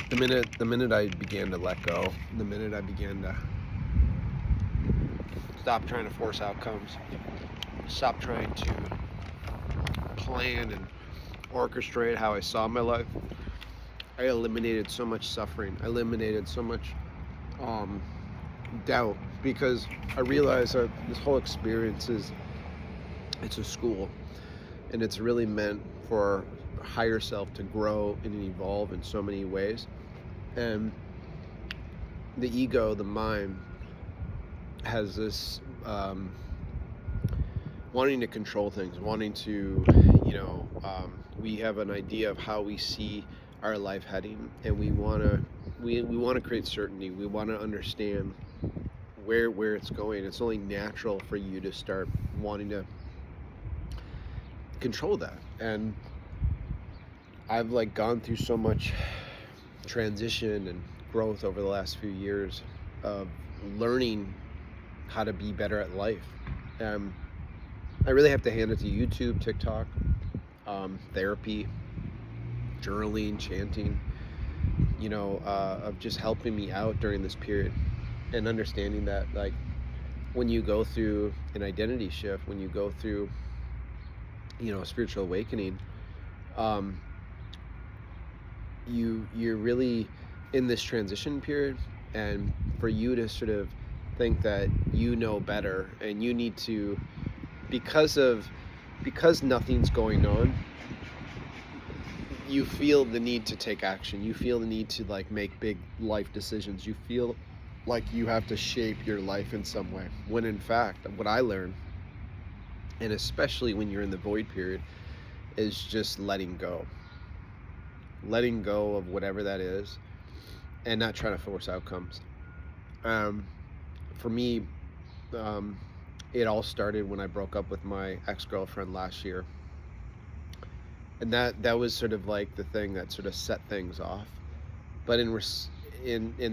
The minute I began to let go, the minute I began to stop trying to force outcomes, stop trying to plan and orchestrate how I saw my life, I eliminated so much suffering. I eliminated so much um, doubt, because I realized that this whole experience it's a school, and it's really meant for our higher self to grow and evolve in so many ways. And the ego, the mind, has this wanting to control things, wanting to, we have an idea of how we see our life heading, and we want to create certainty. We want to understand where it's going. It's only natural for you to start wanting to control that. And I've like gone through so much transition and growth over the last few years of learning how to be better at life. I really have to hand it to YouTube, TikTok, therapy, journaling, chanting, of just helping me out during this period, and understanding that, like, when you go through an identity shift, when you go through, a spiritual awakening, um, you're really in this transition period, and for you to sort of think that you know better, and you need to, because nothing's going on, you feel the need to take action. You feel the need to like make big life decisions. You feel like you have to shape your life in some way, when in fact what I learned, and especially when you're in the void period, is just letting go of whatever that is, and not trying to force outcomes. For me, it all started when I broke up with my ex-girlfriend last year, and that was sort of like the thing that sort of set things off. But in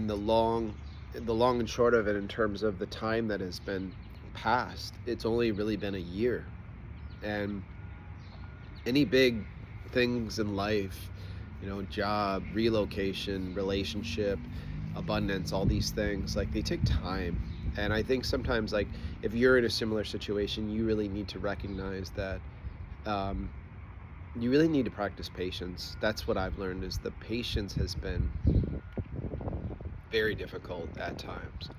the long and short of it, in terms of the time that has been passed, it's only really been a year. And any big things in life, job, relocation, relationship, abundance, all these things, like, they take time. And I think sometimes, like, if you're in a similar situation, you really need to recognize that you really need to practice patience. That's what I've learned, is the patience has been very difficult at times.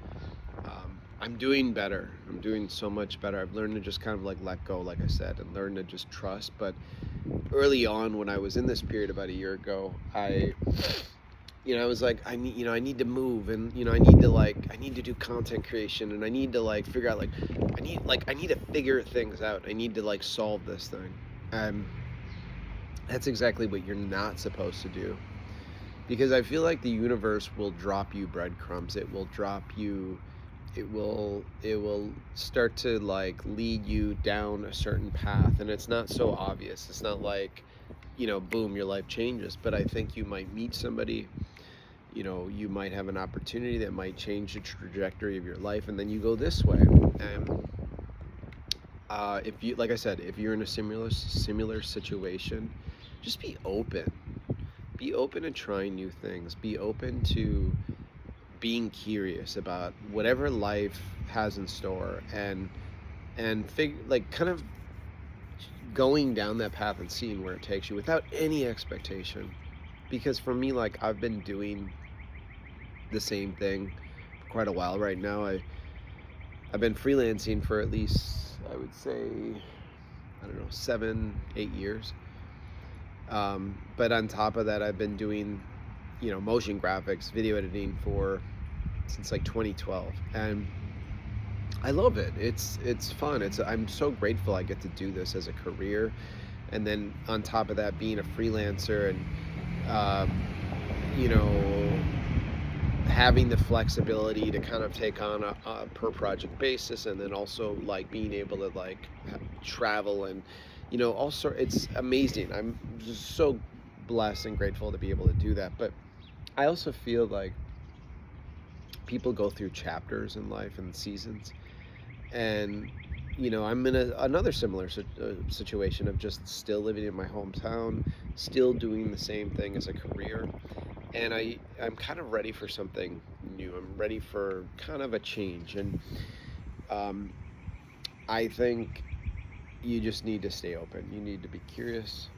I'm doing better. I'm doing so much better. I've learned to just kind of like let go, like I said, and learn to just trust. But early on, when I was in this period about a year ago, I was like, I need to move, and I need to do content creation, and I need to like figure out, like, I need to figure things out. I need to like solve this thing. And that's exactly what you're not supposed to do, because I feel like the universe will drop you breadcrumbs. It will start to like lead you down a certain path, and it's not so obvious. It's not like, boom, your life changes. But I think you might meet somebody, you might have an opportunity that might change the trajectory of your life, and then you go this way. And if you, like I said, if you're in a similar situation, just be open. Be open to trying new things. Be open to being curious about whatever life has in store, and kind of going down that path and seeing where it takes you without any expectation. Because for me, like, I've been doing the same thing for quite a while right now. I've been freelancing for at least, I would say, I don't know, 7-8 years. But on top of that, I've been doing, motion graphics, video editing since like 2012, and I love it. It's fun. I'm so grateful I get to do this as a career, and then on top of that, being a freelancer, and you know, having the flexibility to kind of take on a per project basis, and then also like being able to like travel, and also it's amazing. I'm just so blessed and grateful to be able to do that. But I also feel like people go through chapters in life and seasons, and I'm in another similar situation of just still living in my hometown, still doing the same thing as a career, and I'm kind of ready for something new. I'm ready for kind of a change, and um, I think you just need to stay open. You need to be curious,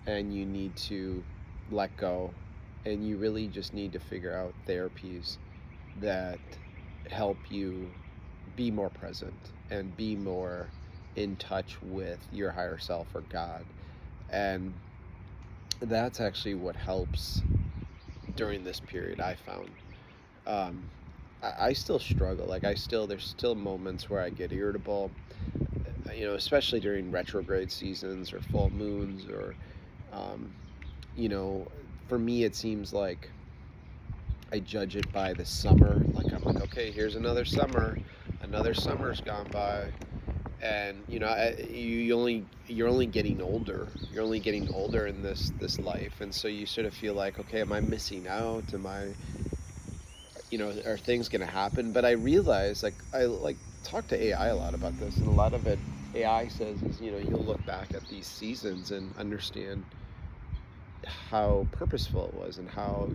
and you need to let go, and you really just need to figure out therapies that help you be more present and be more in touch with your higher self or God. And that's actually what helps during this period, I found. Um, I still struggle. Like, there's still moments where I get irritable, especially during retrograde seasons or full moons or, um, you know, for me, it seems like I judge it by the summer. Like, I'm like, okay, here's another summer. Another summer's gone by, and you're only getting older. You're only getting older in this life, and so you sort of feel like, okay, am I missing out? Am I, are things going to happen? But I realize, like, I like talk to AI a lot about this, and a lot of it AI says is, you'll look back at these seasons and understand how purposeful it was, and how,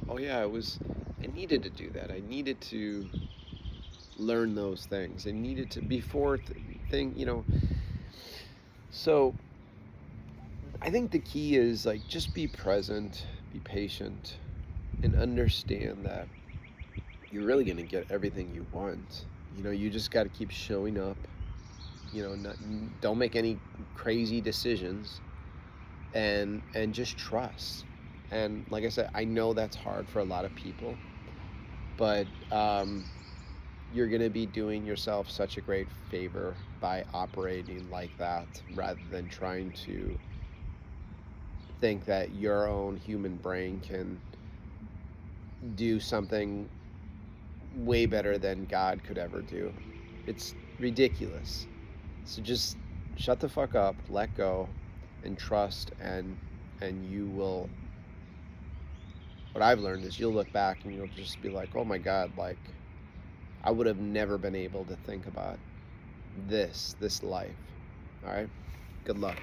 oh yeah, I needed to do that. I needed to learn those things. I needed to before thing, so I think the key is, like, just be present, be patient, and understand that you're really going to get everything you want. You just got to keep showing up. Not, don't make any crazy decisions, and just trust. And like I said, I know that's hard for a lot of people, but you're going to be doing yourself such a great favor by operating like that, rather than trying to think that your own human brain can do something way better than God could ever do. It's ridiculous. So just shut the fuck up, let go, and trust, and you will. What I've learned is you'll look back and you'll just be like, oh my God, like, I would have never been able to think about this life. All right? Good luck.